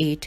8।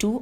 2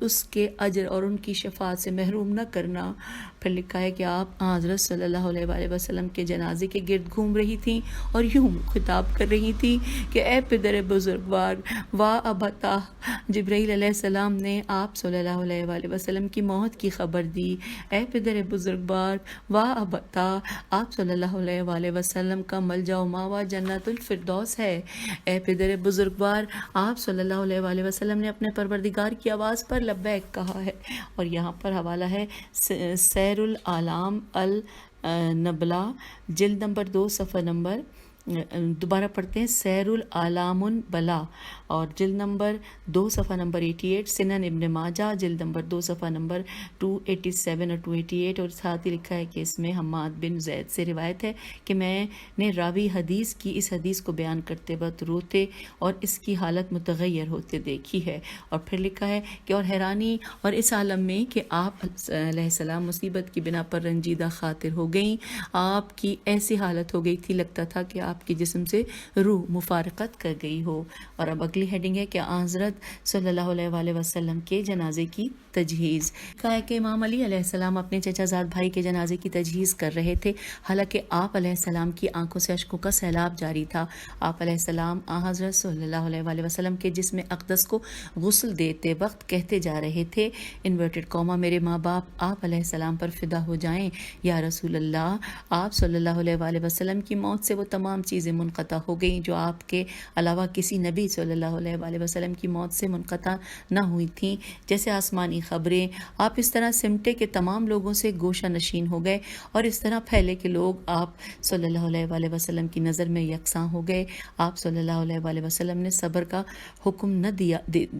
اس کے اجر اور ان کی شفاعت سے محروم نہ کرنا۔ پھر لکھا ہے کہ آپ حضرت صلی اللہ علیہ وآلہ وسلم کے جنازے کے گرد گھوم رہی تھیں اور یوں خطاب کر رہی تھی کہ اے پدر بزرگوار واہ ابتا، جبرائیل علیہ السلام نے آپ صلی اللہ علیہ وآلہ وسلم کی موت کی خبر دی۔ اے پدر بزرگوار واہ ابتا، آپ صلی اللہ علیہ وآلہ وسلم کا ملجا و ماوا جنت الفردوس ہے۔ اے پدر بزرگوار، آپ صلی اللہ علیہ وآلہ وسلم نے اپنے پروردگار کی آواز پر لبیک کہا ہے۔ اور یہاں پر حوالہ ہے سیر العالم النبلا، جلد نمبر 2 صفحہ نمبر، دوبارہ پڑھتے ہیں، سیر العالم بلا اور جلد نمبر 2 صفحہ نمبر 88، سنن ابن ماجہ جلد نمبر 2 صفحہ نمبر 287 اور 288، اور ساتھ ہی لکھا ہے کہ اس میں حماد بن زید سے روایت ہے کہ میں نے راوی حدیث کی اس حدیث کو بیان کرتے وقت روتے اور اس کی حالت متغیر ہوتے دیکھی ہے۔ اور پھر لکھا ہے کہ اور حیرانی اور اس عالم میں کہ آپ علیہ السلام مصیبت کی بنا پر رنجیدہ خاطر ہو گئیں، آپ کی ایسی حالت ہو گئی تھی لگتا تھا کہ آپ کے جسم سے روح مفارقت کر گئی ہو۔ اور اب اگلی ہیڈنگ ہے کہ حضرت صلی اللہ علیہ وآلہ وسلم کے جنازے کی تجہیز۔ کہا ہے کہ امام علی علیہ السلام اپنے چچا زاد بھائی کے جنازے کی تجہیز کر رہے تھے، حالانکہ آپ علیہ السلام کی آنکھوں سے اشکوں کا سیلاب جاری تھا۔ آپ علیہ السلام حضرت صلی اللہ علیہ وآلہ وسلم کے جسم اقدس کو غسل دیتے وقت کہتے جا رہے تھے، انورٹڈ کوما، میرے ماں باپ آپ علیہ السلام پر فدا ہو جائیں یا رسول اللہ۔ آپ صلی اللہ علیہ وآلہ وسلم کی موت سے وہ تمام چیزیں منقطع ہو گئیں جو آپ کے علاوہ کسی نبی صلی اللہ علیہ وآلہ وسلم کی موت سے منقطع نہ ہوئی تھیں، جیسے آسمانی خبریں۔ آپ اس طرح سمٹے کہ تمام لوگوں سے گوشہ نشین ہو گئے اور اس طرح پھیلے کہ لوگ آپ صلی اللہ علیہ وآلہ وسلم کی نظر میں یکساں ہو گئے۔ آپ صلی اللہ علیہ وآلہ وسلم نے صبر کا حکم نہ دیا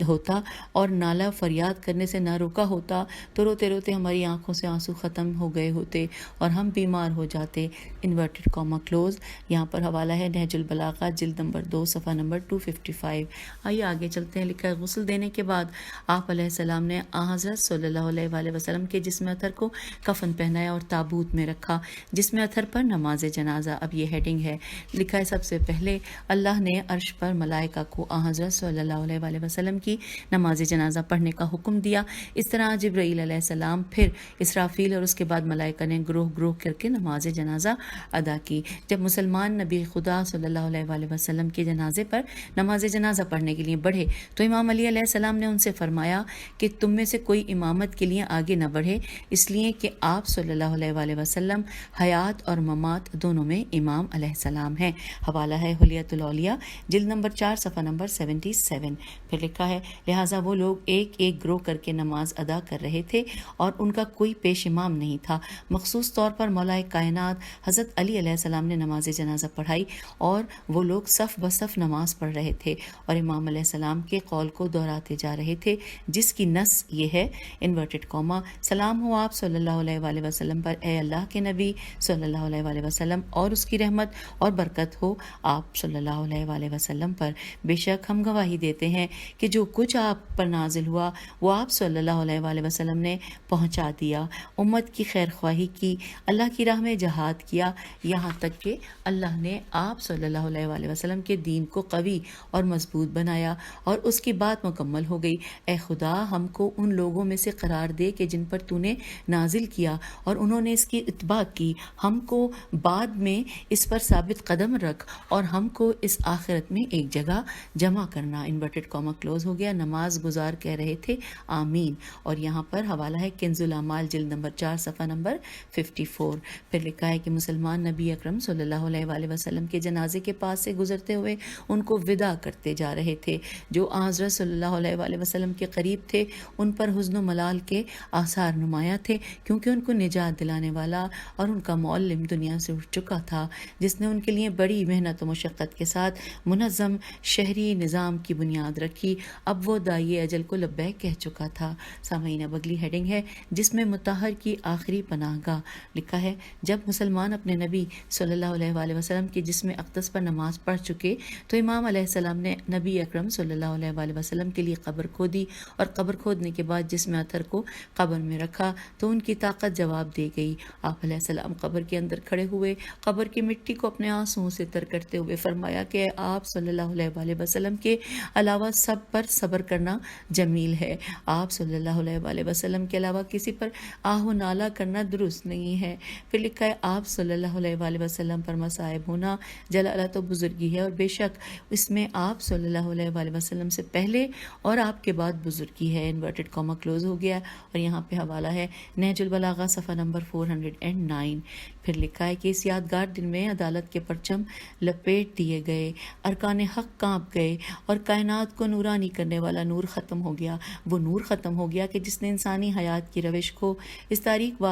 ہوتا اور نالہ فریاد کرنے سے نہ روکا ہوتا تو روتے روتے ہماری آنکھوں سے آنسو ختم ہو گئے ہوتے اور ہم بیمار ہو جاتے، انورٹڈ کوما کلوز۔ یہاں پر حوالہ ہے نہج البلاغہ جلد نمبر 2 صفحہ نمبر 255۔ آئیے آگے چلتے ہیں۔ لکھا ہے غسل دینے کے بعد آپ علیہ السلام نے حضرت صلی اللہ علیہ وآلہ وسلم کے جسم اطہر کو کفن پہنایا اور تابوت میں رکھا، جسم اطہر پر نماز جنازہ۔ اب یہ ہیڈنگ ہے۔ لکھا ہے سب سے پہلے اللہ نے عرش پر ملائکہ کو حضرت صلی اللہ علیہ وآلہ وسلم کی نماز جنازہ پڑھنے کا حکم دیا۔ اس طرح جبرائیل علیہ السلام، پھر اسرافیل اور اس کے بعد ملائکہ نے گروہ گروہ کر کے نماز جنازہ ادا کی۔ جب مسلمان نبی خدا صلی اللہ علیہ وآلہ وسلم کے جنازے پر نماز جنازہ پڑھنے کے لیے بڑھے تو امام علی علیہ السلام نے ان سے فرمایا کہ تم میں سے کوئی امامت کے لیے آگے نہ بڑھے، اس لیے کہ آپ صلی اللہ علیہ وآلہ وسلم حیات اور ممات دونوں میں امام علیہ السلام ہیں۔ حوالہ ہے حلیۃ الاولیاء جلد نمبر 4 صفحہ نمبر 77۔ پھر لکھا ہے لہٰذا وہ لوگ ایک ایک گروہ کر کے نماز ادا کر رہے تھے اور ان کا کوئی پیش امام نہیں تھا۔ مخصوص طور پر مولا کائنات حضرت علی علیہ السلام نے نماز جنازہ پڑھائی اور وہ لوگ صف بصف نماز پڑھ رہے تھے اور امام علیہ السلام کے قول کو دہراتے جا رہے تھے، جس کی نص یہ ہے، انورٹڈ کوما، سلام ہو آپ صلی اللہ علیہ وآلہ وسلم پر، اے اللہ کے نبی صلی اللہ علیہ وآلہ وسلم، اور اس کی رحمت اور برکت ہو آپ صلی اللہ علیہ وآلہ وسلم پر۔ بے شک ہم گواہی دیتے ہیں کہ جو کچھ آپ پر نازل ہوا وہ آپ صلی اللہ علیہ وآلہ وسلم نے پہنچا دیا، امت کی خیر خواہی کی، اللہ کی راہ میں جہاد کیا، یہاں تک کہ اللہ نے آپ صلی اللہ علیہ وآلہ وسلم کے دین کو قوی اور مضبوط بنایا اور اس کی بات مکمل ہو گئی۔ اے خدا، ہم کو ان لوگوں میں سے قرار دے کہ جن پر تو نے نازل کیا اور انہوں نے اس کی اتباع کی، ہم کو بعد میں اس پر ثابت قدم رکھ اور ہم کو اس آخرت میں ایک جگہ جمع کرنا۔ انورٹڈ کوما کلوز ہو گیا۔ نماز گزار کہہ رہے تھے آمین۔ اور یہاں پر حوالہ ہے کنز الاعمال جلد نمبر 4 صفحہ نمبر 54۔ پھر لکھا ہے کہ مسلمان نبی اکرم صلی اللہ علیہ وآلہ وسلم کے جنازے کے پاس سے گزرتے ہوئے ان کو وداع کرتے جا رہے تھے۔ جو حضرت صلی اللہ علیہ وآلہ وسلم کے قریب تھے ان پر حزن و ملال کے آثار نمایاں تھے، کیونکہ ان کو نجات دلانے والا اور ان کا معلم دنیا سے اٹھ چکا تھا، جس نے ان کے لیے بڑی محنت و مشقت کے ساتھ منظم شہری نظام کی بنیاد رکھی۔ اب وہ داعی اجل کو لبیک کہہ چکا تھا۔ سامعین، اب اگلی ہیڈنگ ہے جس میں مطہر کی آخری پناہ گاہ۔ لکھا ہے جب مسلمان اپنے نبی صلی اللہ علیہ وآلہ وسلم کے جسم اقدس پر نماز پڑھ چکے تو امام علیہ السلام نے نبی اکرم صلی اللہ علیہ وآلہ وسلم کے لیے قبر کھودی، اور قبر کھودنے کے بعد جسم اطہر کو قبر میں رکھا تو ان کی طاقت جواب دے گئی۔ آپ علیہ السلام قبر کے اندر کھڑے ہوئے، قبر کی مٹی کو اپنے آنسوؤں سے تر کرتے ہوئے فرمایا کہ آپ صلی اللہ علیہ وآلہ وسلم کے علاوہ سب پر صبر کرنا جمیل ہے، آپ صلی اللہ علیہ وآلہ وسلم کے علاوہ کسی پر آہ و نالہ کرنا درست نہیں ہے۔ پھر لکھا ہے آپ صلی اللہ علیہ وآلہ وسلم پر مصائب ہونا جلالت و بزرگی ہے، اور بے شک اس میں آپ صلی اللہ علیہ وآلہ وسلم سے پہلے اور آپ کے بعد بزرگی ہے۔ انورٹڈ کاما کلوز ہو گیا، اور یہاں پہ حوالہ ہے نہج البلاغہ صفحہ نمبر 409۔ پھر لکھا ہے کہ اس یادگار دن میں عدالت کے پرچم لپیٹ دیے گئے، ارکان حق کانپ گئے، اور کائنات کو نورانی کرنے والا نور ختم ہو گیا۔ وہ نور ختم ہو گیا کہ جس نے انسانی حیات کی روش کو اس تاریخ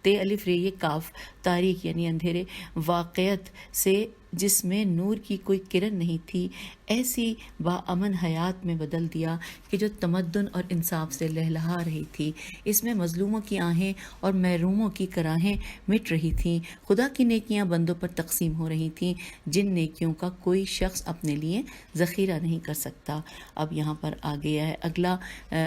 الف ر یہ کاف تاریخ یعنی اندھیرے واقعیت سے جس میں نور کی کوئی کرن نہیں تھی، ایسی باامن حیات میں بدل دیا کہ جو تمدن اور انصاف سے لہلہا رہی تھی۔ اس میں مظلوموں کی آہیں اور محروموں کی کراہیں مٹ رہی تھیں، خدا کی نیکیاں بندوں پر تقسیم ہو رہی تھیں، جن نیکیوں کا کوئی شخص اپنے لیے ذخیرہ نہیں کر سکتا۔ اب یہاں پر آ گیا ہے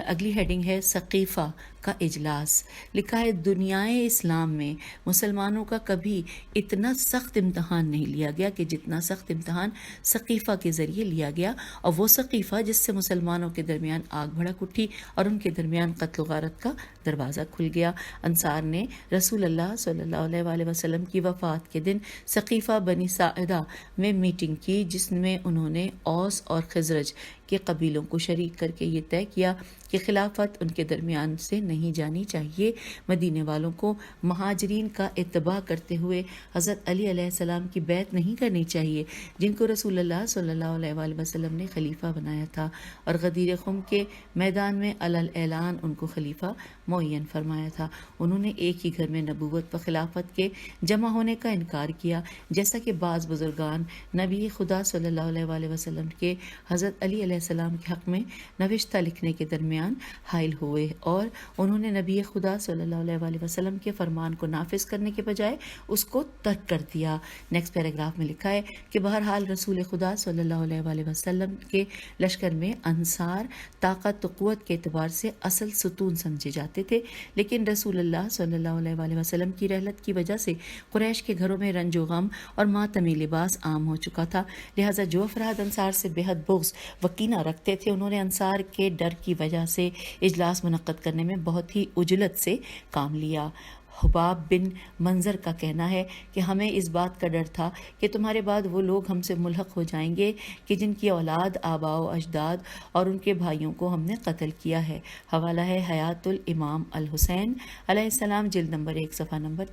اگلی ہیڈنگ ہے ثقیفہ کا اجلاس۔ لکھا ہے دنیائے اسلام میں مسلمانوں کا کبھی اتنا سخت امتحان نہیں لیا گیا کہ جتنا سخت امتحان ثقیفہ کے ذریعے لیا گیا، اور وہ ثقیفہ جس سے مسلمانوں کے درمیان آگ بھڑک اٹھی اور ان کے درمیان قتل و غارت کا دروازہ کھل گیا۔ انصار نے رسول اللہ صلی اللہ علیہ وآلہ وسلم کی وفات کے دن ثقیفہ بنی ساعدہ میں میٹنگ کی، جس میں انہوں نے اوس اور خزرج کے قبیلوں کو شریک کر کے یہ طے کیا کہ خلافت ان کے درمیان سے نہیں جانی چاہیے۔ مدینے والوں کو مہاجرین کا اتباع کرتے ہوئے حضرت علی علیہ السلام کی بیعت نہیں کرنی چاہیے، جن کو رسول اللہ صلی اللہ علیہ وآلہ وسلم نے خلیفہ بنایا تھا، اور غدیر خم کے میدان میں علی اعلان ان کو خلیفہ معین فرمایا تھا۔ انہوں نے ایک ہی گھر میں نبوت و خلافت کے جمع ہونے کا انکار کیا، جیسا کہ بعض بزرگان نبی خدا صلی اللہ علیہ وآلہ وسلم کے حضرت علی علیہ السلام کے حق میں نوشتہ لکھنے کے درمیان حائل ہوئے، اور انہوں نے نبی خدا صلی اللہ علیہ وآلہ وسلم کے فرمان کو نافذ کرنے کے بجائے اس کو ترک کر دیا۔ نیکسٹ پیراگراف میں لکھا ہے کہ بہرحال رسول خدا صلی اللہ علیہ وآلہ وسلم کے لشکر میں انصار طاقت و قوت کے اعتبار سے اصل ستون سمجھے جاتے تھے، لیکن رسول اللہ صلی اللہ علیہ وآلہ وسلم کی رحلت کی وجہ سے قریش کے گھروں میں رنج و غم اور ماتمی لباس عام ہو چکا تھا، لہٰذا جو افراد انصار سے بےحد بغض و کینہ رکھتے تھے، انہوں نے انصار کے ڈر کی وجہ سے اجلاس منعقد کرنے میں بہت ہی عجلت سے کام لیا۔ حباب بن منظر کا کہنا ہے کہ ہمیں اس بات کا ڈر تھا کہ تمہارے بعد وہ لوگ ہم سے ملحق ہو جائیں گے کہ جن کی اولاد، آباء و اجداد اور ان کے بھائیوں کو ہم نے قتل کیا ہے۔ حوالہ ہے حیات الامام الحسین علیہ السلام، جلد نمبر 1 صفحہ نمبر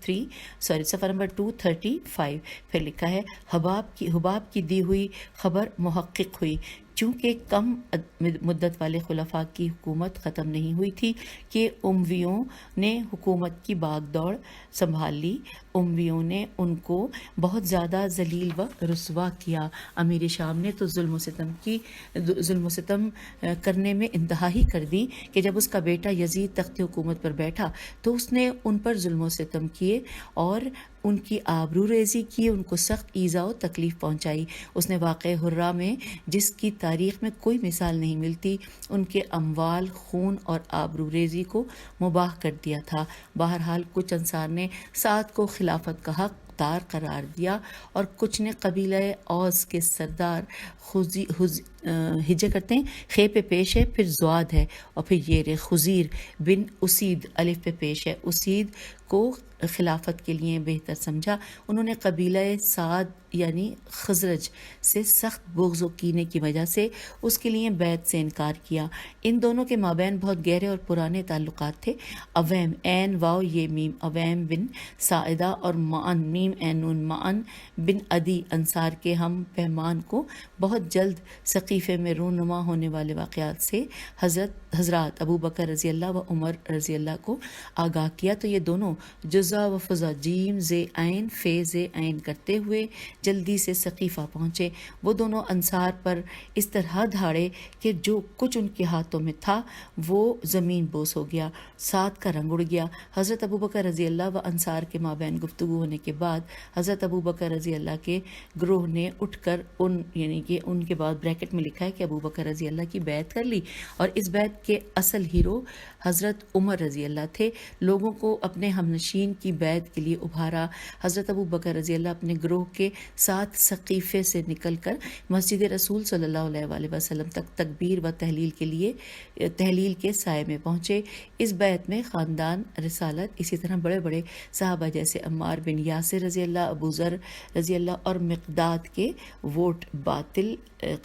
235۔ پھر لکھا ہے حباب کی دی ہوئی خبر محقق ہوئی، چونکہ کم مدت والے خلفاء کی حکومت ختم نہیں ہوئی تھی کہ امویوں نے حکومت کی باغ دوڑ سنبھال لی۔ امویوں نے ان کو بہت زیادہ ذلیل و رسوا کیا۔ امیر شام نے تو ظلم و ستم کرنے میں انتہا ہی کر دی کہ جب اس کا بیٹا یزید تخت حکومت پر بیٹھا تو اس نے ان پر ظلم و ستم کیے اور ان کی آبرو ریزی کی، ان کو سخت ایذا و تکلیف پہنچائی۔ اس نے واقعہ حرہ میں، جس کی تاریخ میں کوئی مثال نہیں ملتی، ان کے اموال، خون اور آبرو ریزی کو مباح کر دیا تھا۔ بہرحال کچھ انصار نے سعد کو خلافت کا حق دار قرار دیا، اور کچھ نے قبیلہ اوس کے سردار ہجے کرتے ہیں، خے پہ پیش ہے، پھر زواد ہے، اور پھر یہ خزیر بن اسید الف پہ پیش ہے، اسید کو خلافت کے لیے بہتر سمجھا۔ انہوں نے قبیلہ سعد یعنی خزرج سے سخت بغض و کینے کی وجہ سے اس کے لیے بیعت سے انکار کیا۔ ان دونوں کے مابین بہت گہرے اور پرانے تعلقات تھے۔ اویم عین واو یہ میم، اویم بن ساعدہ اور معن میم عین نون معن بن عدی انصار کے ہم پیمان کو بہت جلد ثقیفے میں رونما ہونے والے واقعات سے حضرات ابو بکر رضی اللہ و عمر رضی اللہ کو آگاہ کیا، تو یہ دونوں جو فضا و فضا جیم زے عین فے زے عین کرتے ہوئے جلدی سے سقیفہ پہنچے۔ وہ دونوں انصار پر اس طرح دھاڑے کہ جو کچھ ان کے ہاتھوں میں تھا وہ زمین بوس ہو گیا، ساتھ کا رنگ اڑ گیا۔ حضرت ابوبکر رضی اللہ و انصار کے مابین گفتگو ہونے کے بعد حضرت ابوبکر رضی اللہ کے گروہ نے اٹھ کر یعنی کہ ان کے بعد بریکٹ میں لکھا ہے کہ ابوبکر رضی اللہ کی بیعت کر لی، اور اس بیعت کے اصل ہیرو حضرت عمر رضی اللہ تھے۔ لوگوں کو اپنے ہمنشین کی بیعت کے لیے ابھارا۔ حضرت ابوبکر رضی اللہ اپنے گروہ کے ساتھ سقیفے سے نکل کر مسجد رسول صلی اللہ علیہ وآلہ وسلم تک تکبیر و تحلیل کے سائے میں پہنچے۔ اس بیعت میں خاندان رسالت، اسی طرح بڑے بڑے صحابہ جیسے عمار بن یاسر رضی اللہ، ابو ذر رضی اللہ اور مقداد کے ووٹ باطل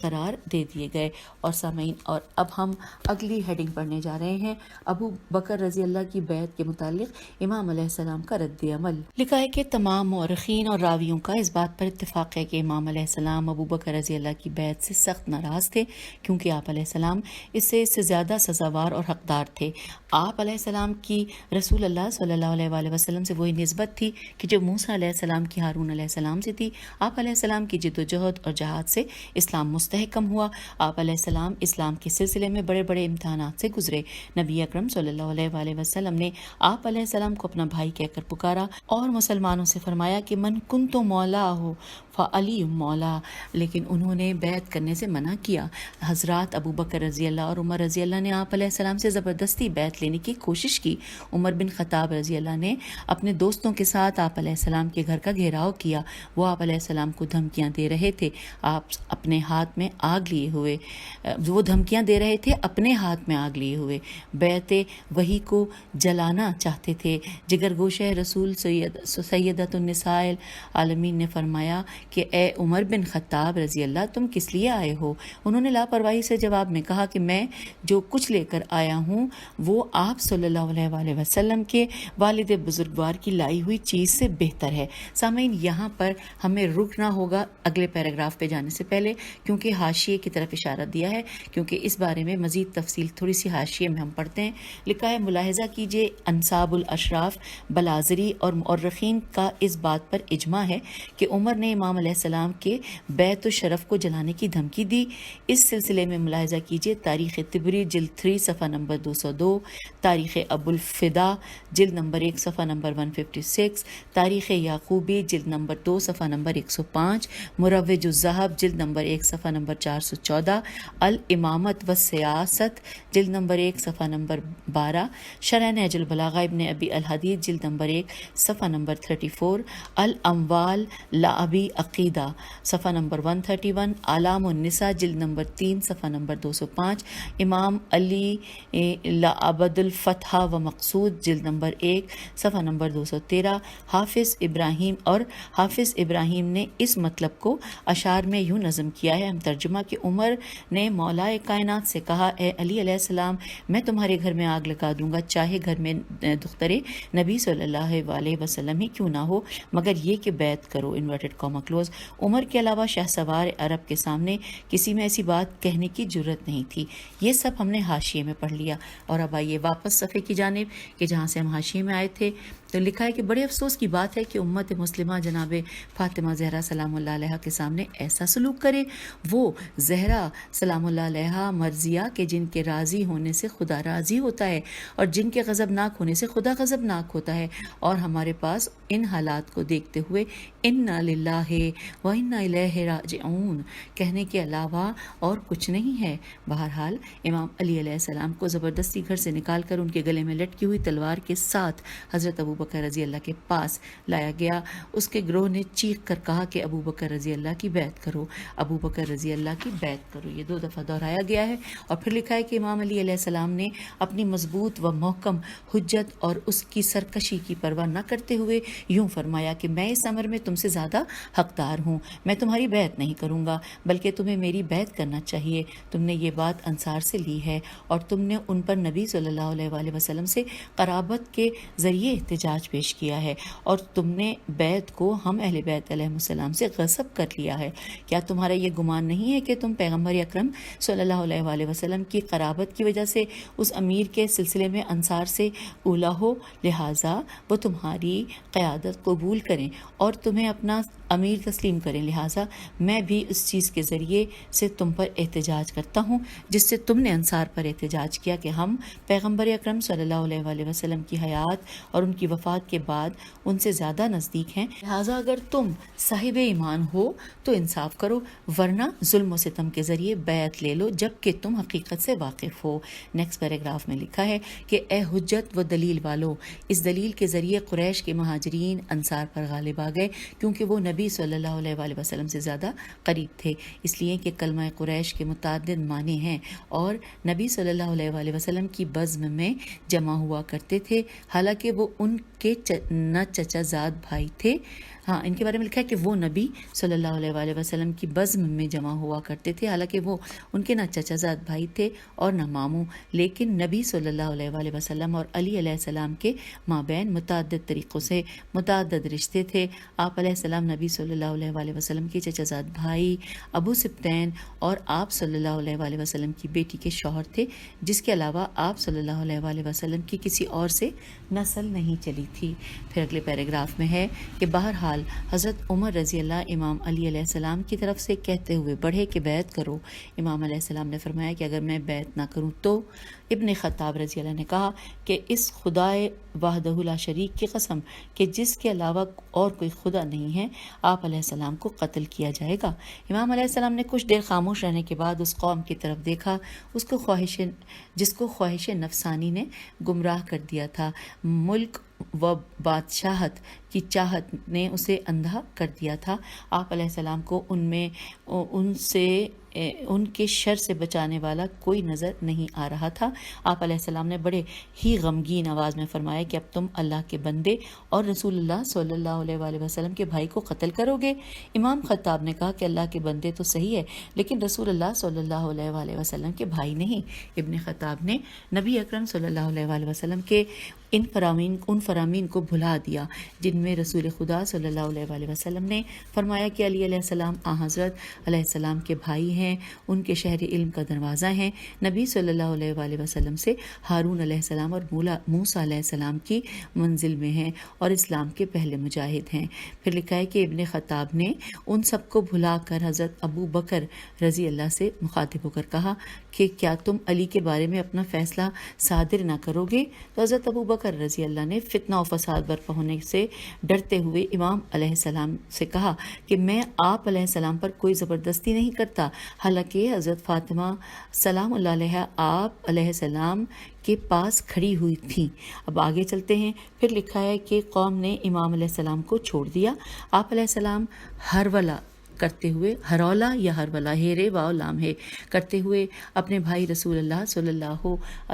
قرار دے دیے گئے۔ اور سامعین، اور اب ہم اگلی ہیڈنگ پڑھنے جا رہے ہیں، ابو بکر رضی اللہ کی بیعت کے متعلق امام علیہ السلام کا رد عمل۔ لکھا ہے کہ تمام مورخین اور راویوں کا اس بات پر اتفاق ہے کہ امام علیہ السلام ابو بکر رضی اللہ کی بیعت سے سخت ناراض تھے، کیونکہ آپ علیہ السلام اس سے زیادہ سزاوار اور حقدار تھے۔ آپ علیہ السلام کی رسول اللہ صلی اللہ علیہ وآلہ وسلم سے وہی نسبت تھی کہ جو موسیٰ علیہ السلام کی ہارون علیہ السلام سے تھی۔ آپ علیہ السلام کی جد و جہد اور جہاد سے اسلام مستحکم ہوا۔ آپ علیہ السلام اسلام کے سلسلے میں بڑے بڑے امتحانات سے گزرے۔ نبی اکرم صلی اللہ علیہ وآلہ وسلم نے آپ علیہ السلام کو اپنا بھائی کہہ کر پکارا اور مسلمانوں سے فرمایا کہ من کنت مولا ہو فعلی مولا، لیکن انہوں نے بیعت کرنے سے منع کیا۔ حضرات ابو بکر رضی اللہ اور عمر رضی اللہ نے آپ علیہ السلام سے زبردستی بیعت لینے کی کوشش کی۔ عمر بن خطاب رضی اللہ نے اپنے دوستوں کے ساتھ آپ علیہ السلام کے گھر کا گھیراؤ کیا۔ وہ آپ علیہ السلام کو دھمکیاں دے رہے تھے اپنے ہاتھ میں آگ لیے ہوئے، بیعت وحی کو جلانا چاہتے تھے۔ جگر گوشہ رسول سیدۃ النساء العالمین نے فرمایا کہ اے عمر بن خطاب رضی اللہ، تم کس لیے آئے ہو؟ انہوں نے لاپرواہی سے جواب میں کہا کہ میں جو کچھ لے کر آیا ہوں وہ آپ صلی اللہ علیہ وآلہ وسلم کے والد بزرگوار کی لائی ہوئی چیز سے بہتر ہے۔ سامعین، یہاں پر ہمیں رکنا ہوگا اگلے پیراگراف پہ جانے سے پہلے، کیونکہ حاشیے کی طرف اشارہ دیا ہے، کیونکہ اس بارے میں مزید تفصیل تھوڑی سی حاشیے میں ہم پڑھتے ہیں۔ لکھا ہے، ملاحظہ کیجئے انصاب الاشراف، بلازری اور مورخین کا اس بات پر اجماع ہے کہ عمر نے امام علیہ السلام کے بیت الشرف کو جلانے کی دھمکی دی۔ اس سلسلے میں ملاحظہ کیجئے تاریخ طبری جلد 3 صفحہ نمبر 202، تاریخ ابو الفدا جلد نمبر 1 صفحہ نمبر 156، تاریخ یعقوبی جلد نمبر 2 صفحہ نمبر 105، مروج الذہب جلد نمبر 1 صفحہ نمبر 414، الامامت و سیاست جلد نمبر 1 صفحہ نمبر 12، شرح نہج البلاغہ ابن ابی الحدید جلد نمبر 1 صفحہ نمبر 34، الاموال لابی عقیدہ صفحہ نمبر 131، علام النساء جلد نمبر 3 صفحہ نمبر 205، امام علی لعبد الفتح و مقصود جلد نمبر 1 صفحہ نمبر 213۔ حافظ ابراہیم نے اس مطلب کو اشعار میں یوں نظم کیا ہے، ہم ترجمہ کہ عمر نے مولا کائنات سے کہا، اے علی علیہ السلام، میں تمہارے گھر میں آگ لگا دوں گا، چاہے گھر میں دختر نبی صلی اللہ علیہ وسلم ہی کیوں نہ ہو، مگر یہ کہ بیعت کرو، انورٹڈ کاما کلوز۔ عمر کے علاوہ شاہ سوار عرب کے سامنے کسی میں ایسی بات کہنے کی جرت نہیں تھی۔ یہ سب ہم نے حاشیے میں پڑھ لیا، اور اب آئیے واپس صفحے کی جانب کہ جہاں سے ہم حاشیے میں آئے تھے۔ تو لکھا ہے کہ بڑے افسوس کی بات ہے کہ امت مسلمہ جناب فاطمہ زہرا سلام اللہ علیہ کے سامنے ایسا سلوک کرے۔ وہ زہرا سلام اللہ علیہ مرضیہ کہ جن کے راضی ہونے سے خدا راضی ہوتا ہے اور جن کے غضبناک ہونے سے خدا غضبناک ہوتا ہے، اور ہمارے پاس ان حالات کو دیکھتے ہوئے انا للہ و انا الیہ راجعون کہنے کے علاوہ اور کچھ نہیں ہے۔ بہرحال امام علی علیہ السلام کو زبردستی گھر سے نکال کر ان کے گلے میں لٹکی ہوئی تلوار کے ساتھ حضرت ابو بکر رضی اللہ کے پاس لایا گیا۔ اس کے گروہ نے چیخ کر کہا کہ ابو بکر رضی اللہ کی بیعت کرو، ابو بکر رضی اللہ کی بیعت کرو۔ یہ 2 دفعہ دہرایا گیا ہے، اور پھر لکھا ہے کہ امام علی علیہ السلام نے اپنی مضبوط و محکم حجت اور اس کی سرکشی کی پرواہ نہ کرتے ہوئے یوں فرمایا کہ میں اس امر میں تم سے زیادہ حقدار ہوں، میں تمہاری بیعت نہیں کروں گا، بلکہ تمہیں میری بیعت کرنا چاہیے۔ تم نے یہ بات انصار سے لی ہے اور تم نے ان پر نبی صلی اللہ علیہ وآلہ وسلم سے قرابت کے ذریعے احتجاج احتجاج پیش کیا ہے اور تم نے بیت کو ہم اہل بیت علیہ السلام سے غصب کر لیا ہے۔ کیا تمہارا یہ گمان نہیں ہے کہ تم پیغمبر اکرم صلی اللہ علیہ وآلہ وسلم کی قرابت کی وجہ سے اس امیر کے سلسلے میں انصار سے اولا ہو، لہٰذا وہ تمہاری قیادت قبول کریں اور تمہیں اپنا امیر تسلیم کریں، لہٰذا میں بھی اس چیز کے ذریعے سے تم پر احتجاج کرتا ہوں جس سے تم نے انصار پر احتجاج کیا کہ ہم پیغمبر اکرم صلی اللہ علیہ وآلہ وسلم کی حیات اور ان کی وفات کے بعد ان سے زیادہ نزدیک ہیں، لہٰذا اگر تم صاحب ایمان ہو تو انصاف کرو، ورنہ ظلم و ستم کے ذریعے بیعت لے لو جبکہ تم حقیقت سے واقف ہو۔ نیکسٹ پیراگراف میں لکھا ہے کہ اے حجت و دلیل والو، اس دلیل کے ذریعے قریش کے مہاجرین انصار پر غالب آ گئے کیونکہ وہ نبی صلی اللہ علیہ وآلہ وسلم سے زیادہ قریب تھے، اس لیے کہ کلمہ قریش کے متعدد معنی ہیں اور نبی صلی اللہ علیہ وآلہ وسلم کی بزم میں جمع ہوا کرتے تھے، حالانکہ وہ ان کے نہ چچا زاد بھائی تھے۔ ہاں، ان کے بارے میں لکھا ہے کہ وہ نبی صلی اللہ علیہ وآلہ وسلم کی بزم میں جمع ہوا کرتے تھے، حالانکہ وہ ان کے نہ چچا زاد بھائی تھے اور نہ ماموں، لیکن نبی صلی اللہ علیہ وآلہ وسلم اور علی علیہ السلام کے مابین متعدد طریقوں سے متعدد رشتے تھے۔ آپ علیہ السلام نبی صلی اللہ علیہ وآلہ وسلم کے چچا زاد بھائی ابو سبطین اور آپ صلی اللہ علیہ وآلہ وسلم کی بیٹی کے شوہر تھے، جس کے علاوہ آپ صلی اللہ علیہ وآلہ وسلم کی کسی اور سے نسل نہیں چلی تھی۔ پھر اگلے پیراگراف میں ہے کہ بہرحال حضرت عمر رضی اللہ امام علی علیہ السلام کی طرف سے کہتے ہوئے بڑھے کہ بیعت کرو۔ امام علیہ السلام نے فرمایا کہ اگر میں بیعت نہ کروں تو؟ ابن خطاب رضی اللہ نے کہا کہ اس خدائے وحدہ لا شریک کی قسم کہ جس کے علاوہ اور کوئی خدا نہیں ہے، آپ علیہ السلام کو قتل کیا جائے گا۔ امام علیہ السلام نے کچھ دیر خاموش رہنے کے بعد اس قوم کی طرف دیکھا جس کو خواہش نفسانی نے گمراہ کر دیا تھا، ملک و بادشاہت کی چاہت نے اسے اندھا کر دیا تھا۔ آپ علیہ السلام کو ان کے شر سے بچانے والا کوئی نظر نہیں آ رہا تھا۔ آپ علیہ السلام نے بڑے ہی غمگین آواز میں فرمایا کہ اب تم اللہ کے بندے اور رسول اللہ صلی اللہ علیہ وآلہ وسلم کے بھائی کو قتل کرو گے؟ امام خطاب نے کہا کہ اللہ کے بندے تو صحیح ہے لیکن رسول اللہ صلی اللہ علیہ وآلہ وسلم کے بھائی نہیں۔ ابن خطاب نے نبی اکرم صلی اللہ علیہ وآلہ وسلم کے ان فرامین کو بھلا دیا جن میں رسول خدا صلی اللہ علیہ وآلہ وسلم نے فرمایا کہ علی علیہ السلام حضرت علیہ السلام کے بھائی ہیں، ان کے شہر علم کا دروازہ ہیں، نبی صلی اللہ علیہ وآلہ وسلم سے ہارون علیہ السلام اور موسیٰ علیہ السلام کی منزل میں ہیں اور اسلام کے پہلے مجاہد ہیں۔ پھر لکھا ہے کہ ابن خطاب نے ان سب کو بھلا کر حضرت ابو بکر رضی اللہ سے مخاطب ہو کر کہا کہ کیا تم علی کے بارے میں اپنا فیصلہ صادر نہ کرو گے؟ تو حضرت ابو بکر رضی اللہ نے فتنہ و فساد برپا ہونے سے ڈرتے ہوئے امام علیہ السلام سے کہا کہ میں آپ علیہ السلام پر کوئی زبردستی نہیں کرتا، حالانکہ حضرت فاطمہ سلام اللہ علیہ آپ علیہ السلام کے پاس کھڑی ہوئی تھیں۔ اب آگے چلتے ہیں۔ پھر لکھا ہے کہ قوم نے امام علیہ السلام کو چھوڑ دیا۔ آپ علیہ السلام ہرولا کرتے ہوئے، ہرولا یا ہرولا ہیرے واو لام ہے کرتے ہوئے اپنے بھائی رسول اللہ صلی اللہ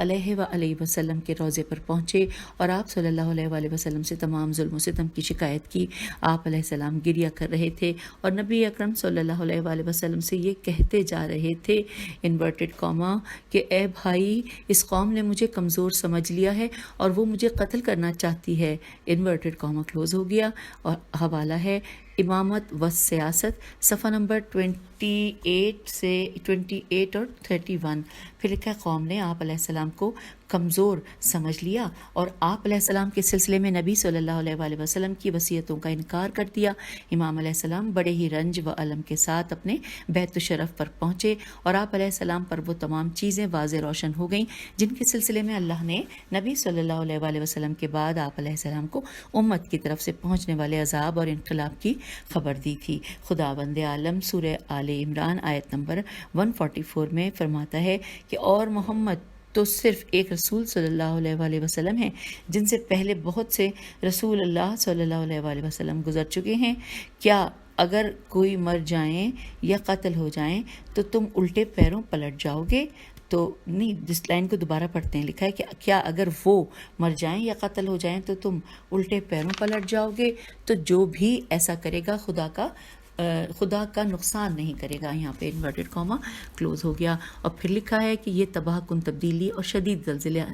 علیہ وآلہ وسلم کے روضے پر پہنچے اور آپ صلی اللہ علیہ وآلہ وسلم سے تمام ظلم و ستم کی شکایت کی۔ آپ علیہ السلام گریہ کر رہے تھے اور نبی اکرم صلی اللہ علیہ وآلہ وسلم سے یہ کہتے جا رہے تھے انورٹڈ کاما کہ اے بھائی، اس قوم نے مجھے کمزور سمجھ لیا ہے اور وہ مجھے قتل کرنا چاہتی ہے، انورٹڈ کاما کلوز ہو گیا۔ اور حوالہ ہے امامت و سیاست، صفحہ نمبر 28 اور 31۔ پھر لکھا ہے قوم نے آپ علیہ السلام کو کمزور سمجھ لیا اور آپ علیہ السلام کے سلسلے میں نبی صلی اللہ علیہ وآلہ وسلم کی وصیتوں کا انکار کر دیا۔ امام علیہ السلام بڑے ہی رنج و الم کے ساتھ اپنے بیت الشرف پر پہنچے اور آپ علیہ السلام پر وہ تمام چیزیں واضح روشن ہو گئیں جن کے سلسلے میں اللہ نے نبی صلی اللہ علیہ وآلہ وسلم کے بعد آپ علیہ السلام کو امت کی طرف سے پہنچنے والے عذاب اور انقلاب کی خبر دی تھی۔ خداوند عالم سورہ آل عمران آیت نمبر 144 میں فرماتا ہے کہ اور محمد تو صرف ایک رسول صلی اللہ علیہ وآلہ وسلم ہیں جن سے پہلے بہت سے رسول اللہ صلی اللہ علیہ وآلہ وسلم گزر چکے ہیں۔ کیا اگر کوئی مر جائیں یا قتل ہو جائیں تو تم الٹے پیروں پلٹ جاؤ گے؟ تو نہیں، جس لائن کو دوبارہ پڑھتے ہیں، لکھا ہے کہ کیا اگر وہ مر جائیں یا قتل ہو جائیں تو تم الٹے پیروں پلٹ جاؤ گے؟ تو جو بھی ایسا کرے گا خدا کا خدا کا نقصان نہیں کرے گا. یہاں پہ انورٹڈ کاما کلوز ہو گیا. اور پھر لکھا ہے کہ یہ تباہ کن تبدیلی اور شدید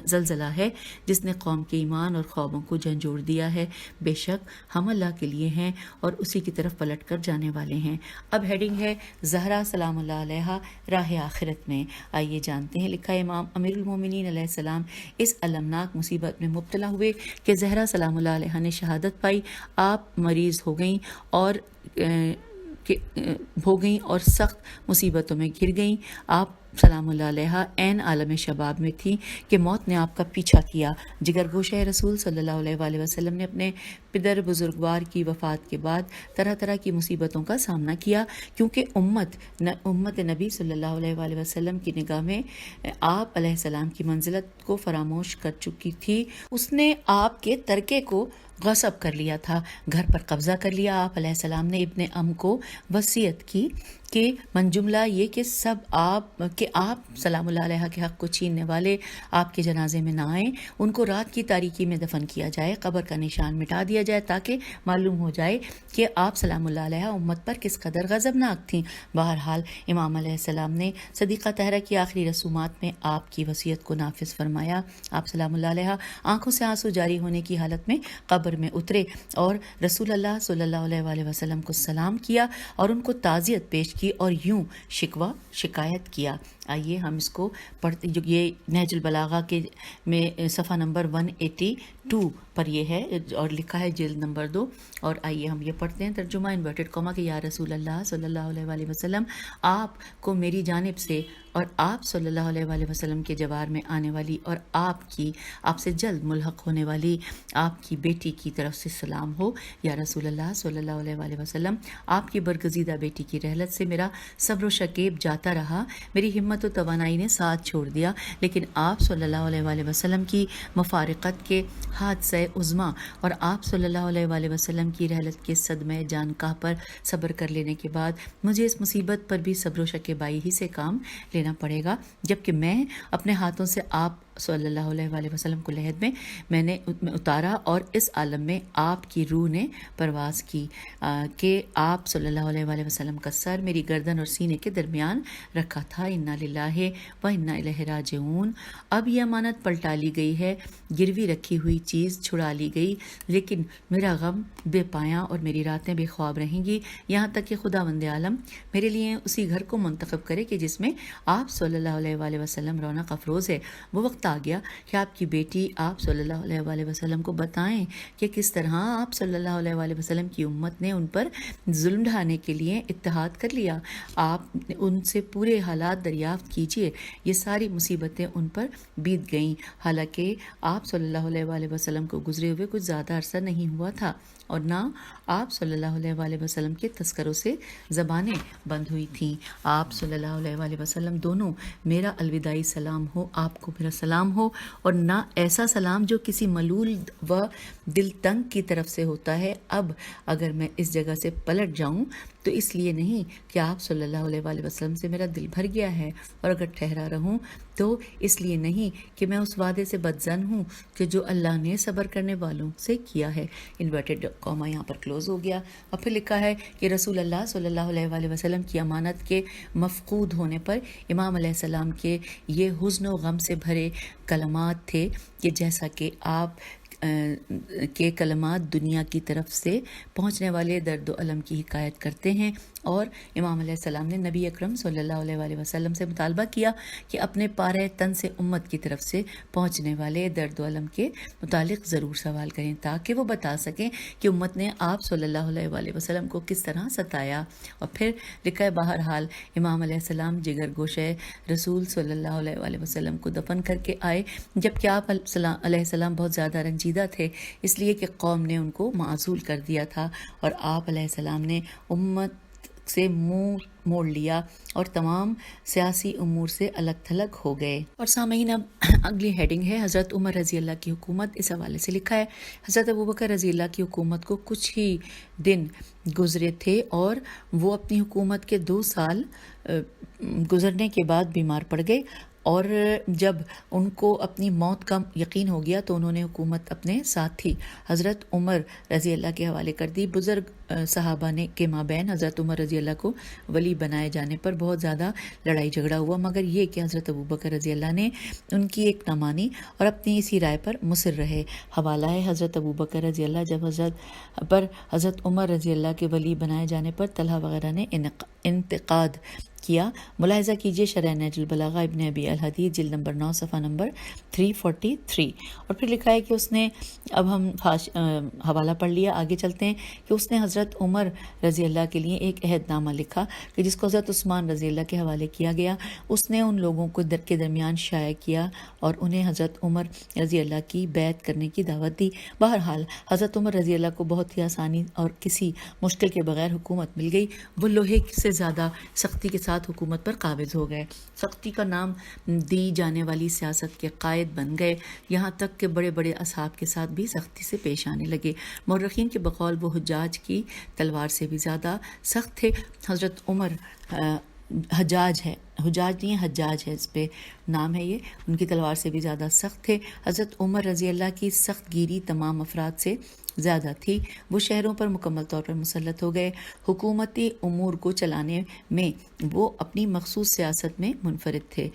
زلزلہ ہے جس نے قوم کے ایمان اور خوابوں کو جھنجھوڑ دیا ہے. بے شک ہم اللہ کے لیے ہیں اور اسی کی طرف پلٹ کر جانے والے ہیں. اب ہیڈنگ ہے زہرا سلام اللہ علیہا راہ آخرت میں. آئیے جانتے ہیں. لکھا ہے امام امیر المومنین علیہ السلام اس المناک مصیبت میں مبتلا ہوئے کہ زہرا سلام اللہ علیہا نے شہادت پائی. آپ مریض ہو گئیں اور سخت مصیبتوں میں گر گئیں. آپ سلام اللہ علیہ عین عالم شباب میں تھی کہ موت نے آپ کا پیچھا کیا. جگر گوشہ رسول صلی اللہ علیہ وآلہ وسلم نے اپنے پدر بزرگوار کی وفات کے بعد طرح طرح کی مصیبتوں کا سامنا کیا کیونکہ امت نبی صلی اللہ علیہ وآلہ وسلم کی نگاہ میں آپ علیہ السلام کی منزلت کو فراموش کر چکی تھی. اس نے آپ کے ترکے کو غصب کر لیا تھا، گھر پر قبضہ کر لیا. آپ علیہ السلام نے ابن ام کو وصیت کی کہ من جملہ یہ کہ آپ سلام اللہ علیہ کے حق کو چھیننے والے آپ کے جنازے میں نہ آئیں، ان کو رات کی تاریکی میں دفن کیا جائے، قبر کا نشان مٹا دیا جائے تاکہ معلوم ہو جائے کہ آپ سلام اللہ علیہ امت پر کس قدر غضبناک تھیں. بہرحال امام علیہ السلام نے صدیقہ طاہرہ کی آخری رسومات میں آپ کی وصیت کو نافذ فرمایا. آپ سلام اللہ علیہ آنکھوں سے آنسو جاری ہونے کی حالت میں قبر میں اترے اور رسول اللہ صلی اللہ علیہ وآلہ وسلم کو سلام کیا اور ان کو تعزیت پیش کی اور یوں شکوہ شکایت کیا. آئیے ہم اس کو پڑھتے. جو یہ نہج البلاغہ کے میں صفحہ نمبر 182 پر یہ ہے اور لکھا ہے جلد نمبر 2. اور آئیے ہم یہ پڑھتے ہیں ترجمہ انورٹڈ کاما کہ یا رسول اللہ صلی اللہ علیہ وآلہ وسلم آپ کو میری جانب سے اور آپ صلی اللہ علیہ وآلہ وسلم کے جوار میں آنے والی اور آپ سے جلد ملحق ہونے والی آپ کی بیٹی کی طرف سے سلام ہو. یا رسول اللہ صلی اللہ علیہ وآلہ وسلم آپ کی برگزیدہ بیٹی کی رحلت سے میرا صبر و شکیب جاتا رہا، میری ہمت و توانائی نے ساتھ چھوڑ دیا، لیکن آپ صلی اللہ علیہ وآلہ وسلم کی مفارقت کے حادثہ عظما اور آپ صلی اللہ علیہ وآلہ وسلم کی رحلت کے صدمہ جانکاہ پر صبر کر لینے کے بعد مجھے اس مصیبت پر بھی صبر و شکیبائی ہی سے کام لینا پڑے گا، جبکہ میں اپنے ہاتھوں سے آپ صلی اللہ علیہ وآلہ وسلم کو لحد میں نے اتارا اور اس عالم میں آپ کی روح نے پرواز کی کہ آپ صلی اللہ علیہ وآلہ وسلم کا سر میری گردن اور سینے کے درمیان رکھا تھا. انا للہ و انا الیہ راجعون. اب یہ امانت پلٹا لی گئی ہے، گروی رکھی ہوئی چیز چھڑا لی گئی، لیکن میرا غم بے پایاں اور میری راتیں بے خواب رہیں گی یہاں تک کہ خداوند عالم میرے لیے اسی گھر کو منتخب کرے کہ جس میں آپ صلی اللہ علیہ وآلہ وسلم رونق افروز ہے. وہ وقت آ گیا کہ آپ کی بیٹی آپ صلی اللہ علیہ وآلہ وسلم کو بتائیں کہ کس طرح آپ صلی اللہ علیہ وآلہ وسلم کی امت نے ان پر ظلم ڈھانے کے لیے اتحاد کر لیا. آپ ان سے پورے حالات دریافت کیجئے. یہ ساری مصیبتیں ان پر بیت گئیں، حالانکہ آپ صلی اللہ علیہ وآلہ وسلم کو گزرے ہوئے کچھ زیادہ عرصہ نہیں ہوا تھا اور نہ آپ صلی اللہ علیہ وآلہ وسلم کے تذکروں سے زبانیں بند ہوئی تھیں. آپ صلی اللہ علیہ وآلہ وسلم دونوں میرا الوداعی سلام ہو، آپ کو میرا سلام ہو، اور نہ ایسا سلام جو کسی ملول و دل تنگ کی طرف سے ہوتا ہے. اب اگر میں اس جگہ سے پلٹ جاؤں تو اس لیے نہیں کہ آپ صلی اللہ علیہ وآلہ وسلم سے میرا دل بھر گیا ہے، اور اگر ٹھہرا رہوں تو اس لیے نہیں کہ میں اس وعدے سے بدظن ہوں کہ جو اللہ نے صبر کرنے والوں سے کیا ہے. انورٹڈ کاما یہاں پر کلوز ہو گیا. اور پھر لکھا ہے کہ رسول اللہ صلی اللہ علیہ وآلہ وسلم کی امانت کے مفقود ہونے پر امام علیہ السلام کے یہ حزن و غم سے بھرے کلمات تھے کہ جیسا کہ آپ کے کلمات دنیا کی طرف سے پہنچنے والے درد و الم کی حکایت کرتے ہیں. اور امام علیہ السلام نے نبی اکرم صلی اللہ علیہ وآلہ وسلم سے مطالبہ کیا کہ اپنے پارے تن سے امت کی طرف سے پہنچنے والے درد و الم کے متعلق ضرور سوال کریں تاکہ وہ بتا سکیں کہ امت نے آپ صلی اللہ علیہ وآلہ وسلم کو کس طرح ستایا. اور پھر لکھا ہے بہرحال امام علیہ السلام جگر گوشہ رسول صلی اللہ علیہ وآلہ وسلم کو دفن کر کے آئے، جبکہ آپ علیہ السلام بہت زیادہ رنجیدہ تھے، اس لیے کہ قوم نے ان کو معزول کر دیا تھا اور آپ علیہ السلام نے امت سے منہ موڑ لیا اور تمام سیاسی امور سے الگ تھلگ ہو گئے. اور سامعین اب اگلی ہیڈنگ ہے حضرت عمر رضی اللہ کی حکومت. اس حوالے سے لکھا ہے حضرت ابوبکر رضی اللہ کی حکومت کو کچھ ہی دن گزرے تھے اور وہ اپنی حکومت کے 2 سال گزرنے کے بعد بیمار پڑ گئے اور جب ان کو اپنی موت کا یقین ہو گیا تو انہوں نے حکومت اپنے ساتھی حضرت عمر رضی اللہ کے حوالے کر دی۔ بزرگ صحابہ نے کے مابین حضرت عمر رضی اللہ کو ولی بنائے جانے پر بہت زیادہ لڑائی جھگڑا ہوا، مگر یہ کہ حضرت ابوبکر رضی اللہ نے ان کی ایک نہ مانی اور اپنی اسی رائے پر مصر رہے۔ حوالہ ہے حضرت ابوبکر رضی اللہ جب حضرت عمر رضی اللہ کے ولی بنائے جانے پر طلحہ وغیرہ نے انتقاد کیا۔ ملاحظہ کیجیے شرح نہج البلاغہ ابن ابی الحدید جلد نمبر 9 صفحہ نمبر 343۔ اور پھر لکھا ہے کہ اس نے، اب ہم حوالہ پڑھ لیا، آگے چلتے ہیں کہ اس نے حضرت عمر رضی اللہ کے لیے ایک عہد نامہ لکھا کہ جس کو حضرت عثمان رضی اللہ کے حوالے کیا گیا۔ اس نے ان لوگوں کو کے درمیان شائع کیا اور انہیں حضرت عمر رضی اللہ کی بیعت کرنے کی دعوت دی۔ بہرحال حضرت عمر رضی اللہ کو بہت ہی آسانی اور کسی مشکل کے بغیر حکومت مل گئی۔ وہ لوہے سے زیادہ سختی کے ساتھ حکومت پر قابض ہو گئے، سختی کا نام دی جانے والی سیاست کے قائد بن گئے، یہاں تک کہ بڑے بڑے اصحاب کے ساتھ بھی سختی سے پیش آنے لگے۔ مورخین کے بقول وہ حجاج کی تلوار سے بھی زیادہ سخت تھے۔ حضرت عمر حجاج نہیں ہے، حجاج ہے، اس پہ نام ہے، یہ ان کی تلوار سے بھی زیادہ سخت تھے۔ حضرت عمر رضی اللہ کی سخت گیری تمام افراد سے زیادہ تھی۔ وہ شہروں پر مکمل طور پر مسلط ہو گئے۔ حکومتی امور کو چلانے میں وہ اپنی مخصوص سیاست میں منفرد تھے۔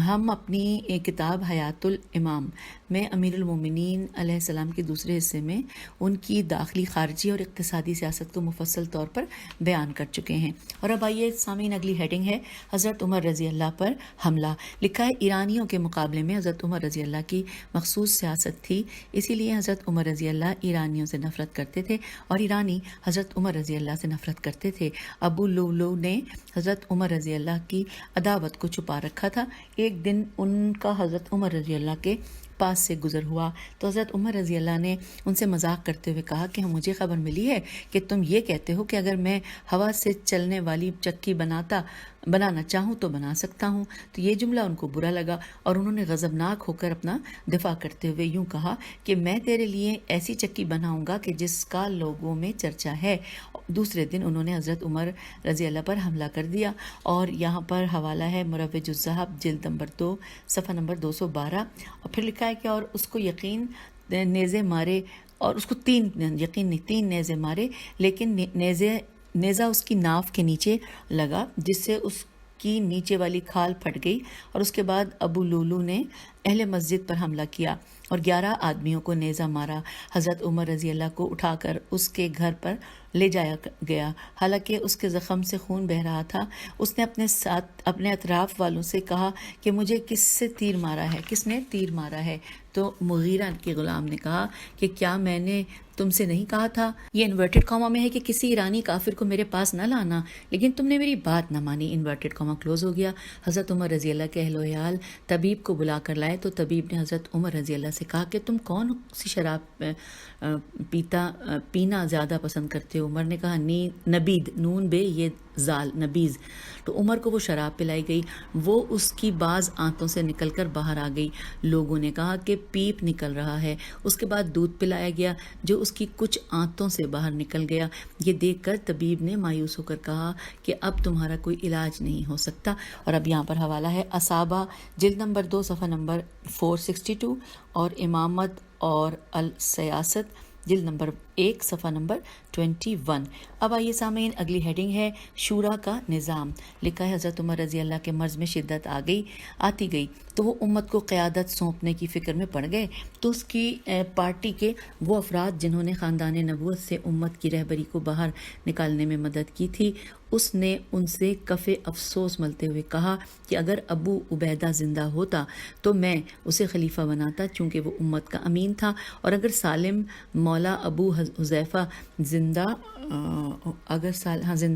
ہم اپنی کتاب حیات الامام میں امیر المومنین علیہ السلام کے دوسرے حصے میں ان کی داخلی، خارجی اور اقتصادی سیاست کو مفصل طور پر بیان کر چکے ہیں۔ اور اب آئیے سامعین، اگلی ہیڈنگ ہے حضرت عمر رضی اللہ پر حملہ۔ لکھا ہے ایرانیوں کے مقابلے میں حضرت عمر رضی اللہ کی مخصوص سیاست تھی، اسی لیے حضرت عمر رضی اللہ ایرانیوں سے نفرت کرتے تھے اور ایرانی حضرت عمر رضی اللہ سے نفرت کرتے تھے۔ ابو لؤلؤ نے حضرت عمر رضی اللہ کی عداوت کو چھپا رکھا تھا۔ ایک دن ان کا حضرت عمر رضی اللہ کے پاس سے گزر ہوا تو حضرت عمر رضی اللہ نے ان سے مذاق کرتے ہوئے کہا کہ مجھے خبر ملی ہے کہ تم یہ کہتے ہو کہ اگر میں ہوا سے چلنے والی چکی بنانا چاہوں تو بنا سکتا ہوں۔ تو یہ جملہ ان کو برا لگا اور انہوں نے غضبناک ہو کر اپنا دفاع کرتے ہوئے یوں کہا کہ میں تیرے لیے ایسی چکی بناؤں گا کہ جس کا لوگوں میں چرچا ہے۔ دوسرے دن انہوں نے حضرت عمر رضی اللہ پر حملہ کر دیا، اور یہاں پر حوالہ ہے مروج الذہب جلد نمبر 2 صفحہ نمبر 212۔ اور پھر لکھا ہے کہ اور اس کو نیزے مارے، اور اس کو تین نیزے مارے، لیکن نیزہ اس کی ناف کے نیچے لگا جس سے اس کی نیچے والی کھال پھٹ گئی۔ اور اس کے بعد ابو لؤلؤ نے اہل مسجد پر حملہ کیا اور 11 آدمیوں کو نیزہ مارا۔ حضرت عمر رضی اللہ کو اٹھا کر اس کے گھر پر لے جایا گیا، حالانکہ اس کے زخم سے خون بہہ رہا تھا۔ اس نے اپنے اطراف والوں سے کہا کہ مجھے کس نے تیر مارا ہے؟ تو مغیرہ کے غلام نے کہا کہ کیا میں نے تم سے نہیں کہا تھا؟ یہ انورٹڈ کاما میں ہے کہ کسی ایرانی کافر کو میرے پاس نہ لانا، لیکن تم نے میری بات نہ مانی۔ انورٹڈ کاما کلوز ہو گیا۔ حضرت عمر رضی اللہ کے اہل و عیال طبیب کو بلا کر لائے تو طبیب نے حضرت عمر رضی اللہ سے کہا کہ تم کون سی شراب پینا زیادہ پسند کرتے ہو؟ عمر نے کہا نبید، نون بے یہ زال، نبیز۔ تو عمر کو وہ شراب پلائی گئی، وہ اس کی بعض آنتوں سے نکل کر باہر آ گئی۔ لوگوں نے کہا کہ پیپ نکل رہا ہے۔ اس کے بعد دودھ پلایا گیا جو اس کی کچھ آنتوں سے باہر نکل گیا۔ یہ دیکھ کر طبیب نے مایوس ہو کر کہا کہ اب تمہارا کوئی علاج نہیں ہو سکتا۔ اور اب یہاں پر حوالہ ہے اصابہ جلد نمبر 2 صفحہ نمبر 462 اور امامت اور السیاست جلد نمبر 1 صفحہ نمبر 21۔ اب آئیے سامعین، اگلی ہیڈنگ ہے شورا کا نظام۔ لکھا ہے حضرت عمر رضی اللہ کے مرض میں شدت آتی گئی تو وہ امت کو قیادت سونپنے کی فکر میں پڑ گئے۔ تو اس کی پارٹی کے وہ افراد جنہوں نے خاندان نبوت سے امت کی رہبری کو باہر نکالنے میں مدد کی تھی، اس نے ان سے کف افسوس ملتے ہوئے کہا کہ اگر ابو عبیدہ زندہ ہوتا تو میں اسے خلیفہ بناتا، چونکہ وہ امت کا امین تھا، اور اگر سالم مولا ابو حذیفہ زندہ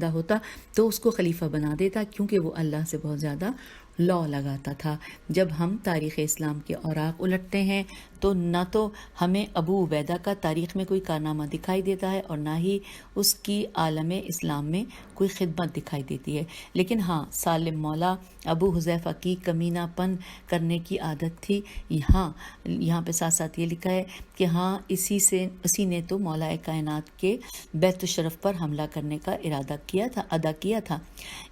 ہوتا تو اس کو خلیفہ بنا دیتا، کیونکہ وہ اللہ سے بہت زیادہ لا لگاتا تھا۔ جب ہم تاریخ اسلام کے اوراق الٹتے ہیں تو نہ تو ہمیں ابو عبیدہ کا تاریخ میں کوئی کارنامہ دکھائی دیتا ہے اور نہ ہی اس کی عالم اسلام میں کوئی خدمت دکھائی دیتی ہے، لیکن ہاں سالم مولا ابو حذیفہ کی کمینہ پن کرنے کی عادت تھی۔ یہاں پہ ساتھ ساتھ یہ لکھا ہے کہ ہاں اسی نے تو مولا کائنات کے بیت الشرف پر حملہ کرنے کا ارادہ ادا کیا تھا۔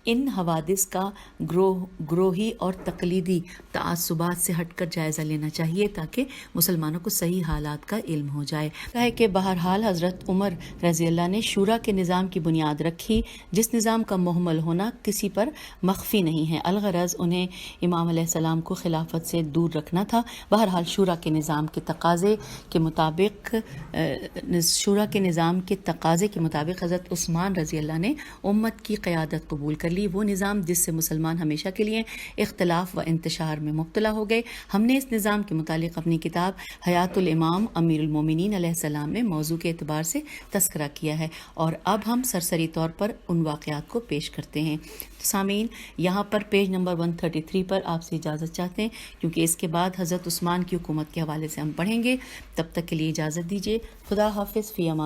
ان حوادث کا گروہ فروغی اور تقلیدی تعصبات سے ہٹ کر جائزہ لینا چاہیے تاکہ مسلمانوں کو صحیح حالات کا علم ہو جائے۔ ہے کہ بہرحال حضرت عمر رضی اللہ نے شورا کے نظام کی بنیاد رکھی، جس نظام کا مہمل ہونا کسی پر مخفی نہیں ہے، الغرض انہیں امام علیہ السلام کو خلافت سے دور رکھنا تھا۔ بہرحال شورا کے نظام کے تقاضے کے مطابق حضرت عثمان رضی اللہ نے امت کی قیادت قبول کر لی، وہ نظام جس سے مسلمان ہمیشہ کے لیے اختلاف و انتشار میں مبتلا ہو گئے۔ ہم نے اس نظام کے متعلق اپنی کتاب حیات الامام امیر المومنین علیہ السلام میں موضوع کے اعتبار سے تذکرہ کیا ہے، اور اب ہم سرسری طور پر ان واقعات کو پیش کرتے ہیں۔ سامعین، یہاں پر پیج نمبر 133 پر آپ سے اجازت چاہتے ہیں، کیونکہ اس کے بعد حضرت عثمان کی حکومت کے حوالے سے ہم پڑھیں گے۔ تب تک کے لیے اجازت دیجیے۔ خدا حافظ، فی امان۔